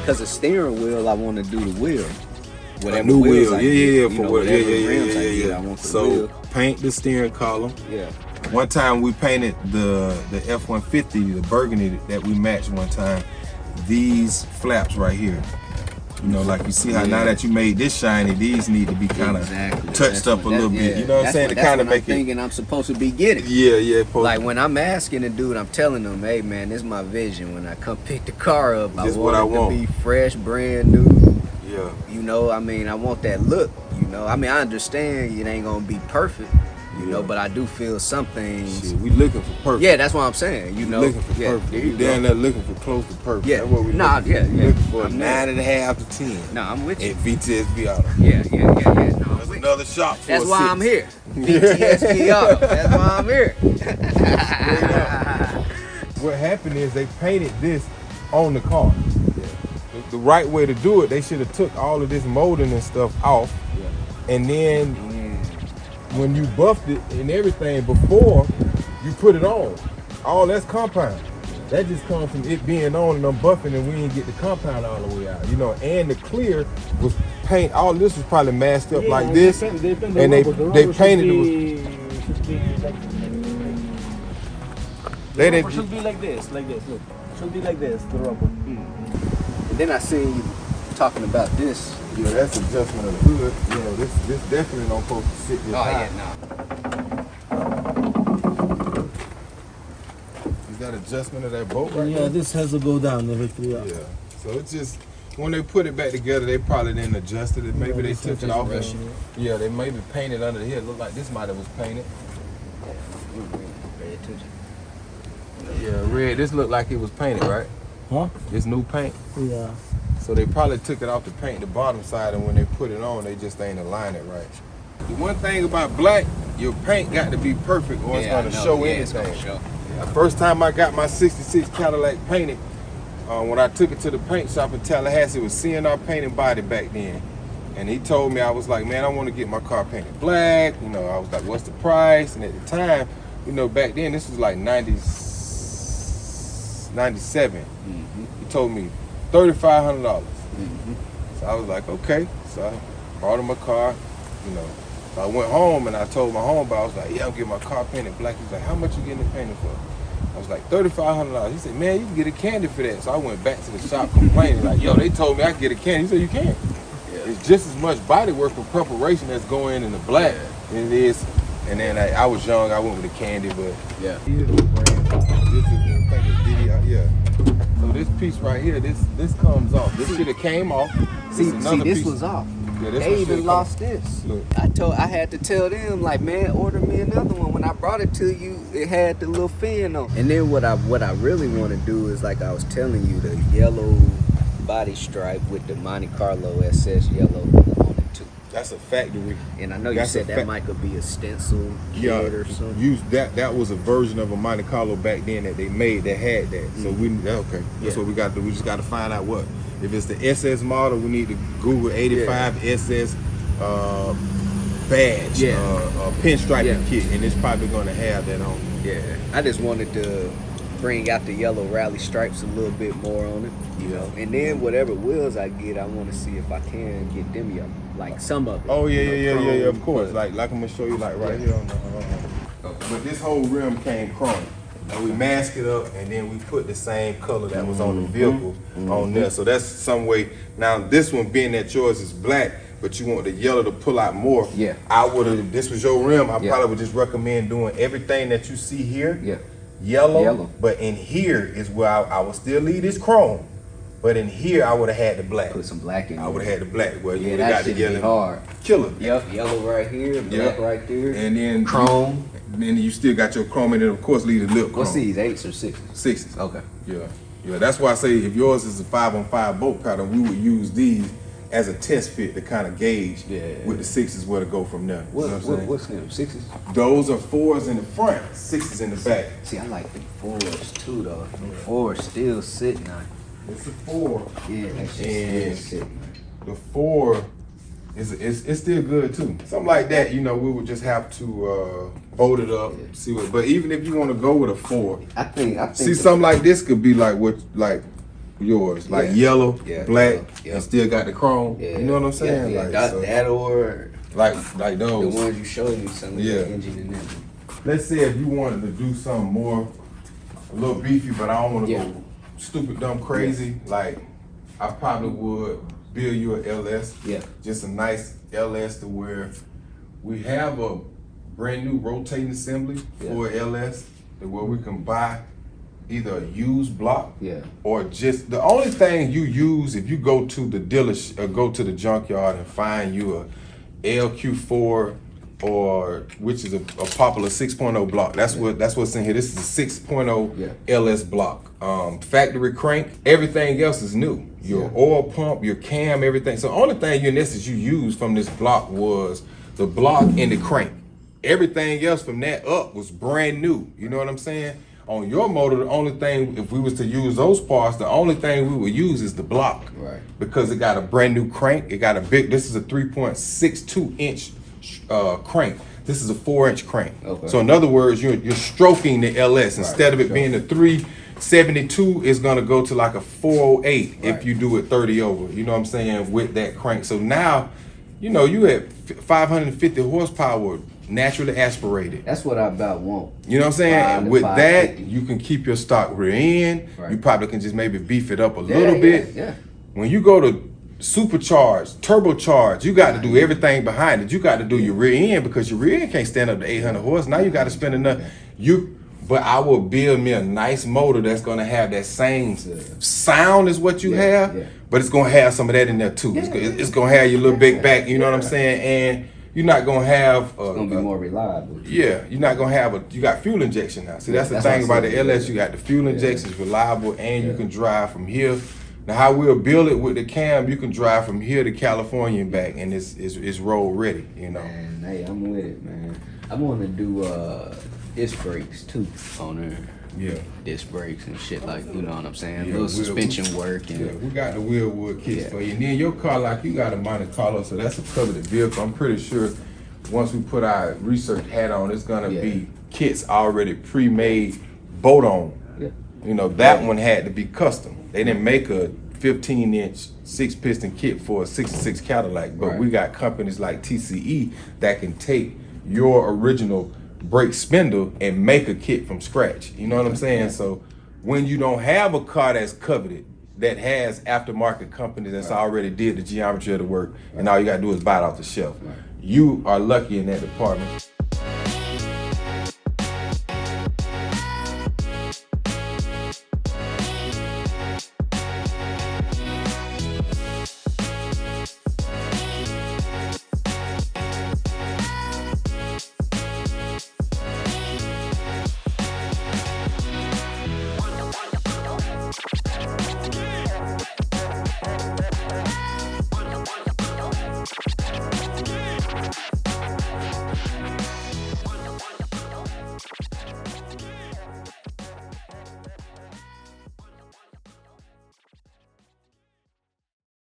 Because the steering wheel, I want to do the wheel. Whatever new wheel, I want the wheel. Paint the steering column. Yeah. One time we painted the F-150, the burgundy that we matched one time. These flaps right here. You know, like you see how now that you made this shiny, these need to be kind of touched up a little bit. You know what I'm saying? To kind of make it. Thinking I'm supposed to be getting. Yeah. Like when I'm asking the dude, I'm telling him, hey man, this is my vision. When I come pick the car up, I want it to be fresh, brand new. Yeah. You know, I mean, I want that look. You know, I mean, I understand it ain't gonna be perfect. You know, but I do feel some things. Shit, we looking for perfect. Yeah, that's what I'm saying. You know, looking for perfect. We down there looking for close to perfect. Yeah, that's what we looking for. I'm 9.5 to 10. No, I'm with you. At VTSV Auto. Yeah. No, that's another shop. That's why I'm here. VTSV Auto. That's why I'm here. What happened is they painted this on the car. The right way to do it, they should have took all of this molding and stuff off, and then when you buffed it and everything before you put it on, all that's compound. That just comes from it being on and I'm buffing and we didn't get the compound all the way out, you know. And the clear was paint. All this was probably masked up like this, and they painted it. The rubber should be like this. Look, should be like this. The rubber. And then I seen you talking about this. Yeah, that's adjustment of the hood. You know, this definitely don't supposed to sit this high. Is that adjustment of that bolt right there? This has to go down every 3 hours. Yeah. So it's just when they put it back together, they probably didn't adjust it. Maybe they took it off. Yeah, they maybe painted under here. It looked like this might have was painted. Yeah, red. This looked like it was painted, right? Huh? This new paint. Yeah. So they probably took it off to paint the bottom side, and when they put it on, they just ain't align it right. The one thing about black, your paint got to be perfect or it's gonna show anything. The first time I got my 66 Cadillac painted, when I took it to the paint shop in Tallahassee, it was CNR Paint and Body back then. And he told me, I was like, man, I want to get my car painted black. You know, I was like, what's the price? And at the time, you know, back then, this was like 97. He told me $3,500. So I was like, okay. So I brought him a car, you know. So I went home and I told my homeboy, I was like, yeah, I'm getting my car painted black. He's like, how much you getting it painted for? I was like, $3,500. He said, man, you can get a candy for that. So I went back to the shop complaining, like, yo, they told me I could get a candy. He said, you can't. It's just as much body work for preparation that's going in the black than it is. And then I was young, I went with the candy, but yeah. So this piece right here, this comes off. This should have came off. See, this was off. Yeah, they even lost this. Look. I had to tell them, like, man, order me another one. When I brought it to you, it had the little fin on. And then what I really want to do is, like I was telling you, the yellow body stripe with the Monte Carlo SS yellow on it too. That's a factory. And I know you said that might could be a stencil kit or something. That was a version of a Monte Carlo back then that they made that had that. So that's what we got to do. We just got to find out what. If it's the SS model, we need to Google 85 SS badge, pinstriping kit, and it's probably going to have that on. Yeah, I just wanted to bring out the yellow rally stripes a little bit more on it, you know. And then whatever wheels I get, I want to see if I can get them yellow, like some of it. Oh yeah, of course. Like I'm gonna show you, like right here on the. But this whole rim came chrome. And we mask it up, and then we put the same color that was on the vehicle on there. So that's some way. Now this one, being that yours is black, but you want the yellow to pull out more. Yeah. I would have. If this was your rim, I probably would just recommend doing everything that you see here. Yeah. Yellow. But in here is where I would still leave this chrome. But in here, I would have had the black. Put some black in. I would have had the black. Well, you would that have got the yellow. Hard. Killer. Yep. Yellow right here, black right there, and then chrome. Then you still got your chrome, and then of course leave the lip chrome. What's these, 8s or 6s? 6s. Okay. Yeah. That's why I say if yours is a 5-on-5 bolt pattern, we would use these as a test fit to kind of gauge with the 6s where to go from there. What's them 6s? Those are 4s in the front, 6s in the back. See, I like the 4s too, though. The 4s still sitting on. It's a 4. Yeah, that's still sitting. The 4 it's still good too. Something like that, you know, we would just have to vote it up, see what. But even if you want to go with a 4, I think see something like this could be like what, like yours? Like Yeah. yellow, Yeah, black, yeah. and still got the chrome. Yeah. You know what I'm saying? Yeah, Like, that, so, that or like the those. ones you showed me, some of Yeah. the engine in them. Let's say if you wanted to do something more, a little beefy, but I don't want to Yeah. go stupid, dumb, crazy. Like, I probably would build you a LS. Yeah. Just a nice LS to where we have a brand new rotating assembly for a LS, to where we can buy either a used block Yeah. or just the only thing you use if you go to the dealership or go to the junkyard and find you a LQ4 or which is a popular 6.0 block. That's what's in here. This is a 6.0 LS block. Factory crank. Everything else is new. Your oil pump, your cam, everything. So the only thing you in essence you used from this block was the block and the crank. Everything else from that up was brand new. You know what I'm saying? On your motor, the only thing, if we was to use those parts, the only thing we would use is the block. Right. Because it got a brand new crank. It got a big, this is a 3.62 inch crank. This is a 4-inch crank. Okay. So in other words, you're stroking the LS. Instead of it being a 372, it's gonna go to like a 408 if you do it 30 over. You know what I'm saying? With that crank. So now, you know, you at 550 horsepower naturally aspirated. That's what I about want. You know what I'm saying? 5 And to with that, 550. you can keep your stock rear end. Right. You probably can just maybe beef it up a little bit. Yeah. When you go to supercharged, turbocharged, you got to do everything behind it. You got to do your rear end because your rear end can't stand up to 800 horse. Now you got to spend enough. But I will build me a nice motor that's going to have that same sound as what you have, but it's going to have some of that in there too. It's going to have your little big back, you know what I'm saying? And you're not going to have... It's going to be more reliable. Yeah, you're not going to have you got fuel injection now. See, that's the thing about the LS. You got the fuel injection, it's reliable, and you can drive from here. Now, how we'll build it with the cam, you can drive from here to California and back, and it's road ready, you know. Man, hey, I'm with it, man. I want to do disc brakes too on there. Yeah. Disc brakes and shit, like, you know what I'm saying? Yeah, little suspension work. And yeah, we got the Wilwood kits for you. And then your car, like you got a Monte Carlo, so that's a coveted vehicle. I'm pretty sure once we put our research hat on, it's gonna be kits already pre-made, boat on. Yeah. You know, that one had to be custom. They didn't make a 15-inch 6-piston kit for a 66 Cadillac, but we got companies like TCE that can take your original brake spindle and make a kit from scratch. You know what I'm saying? So when you don't have a car that's coveted, that has aftermarket companies that's already did the geometry of the work, and all you gotta do is buy it off the shelf. You are lucky in that department.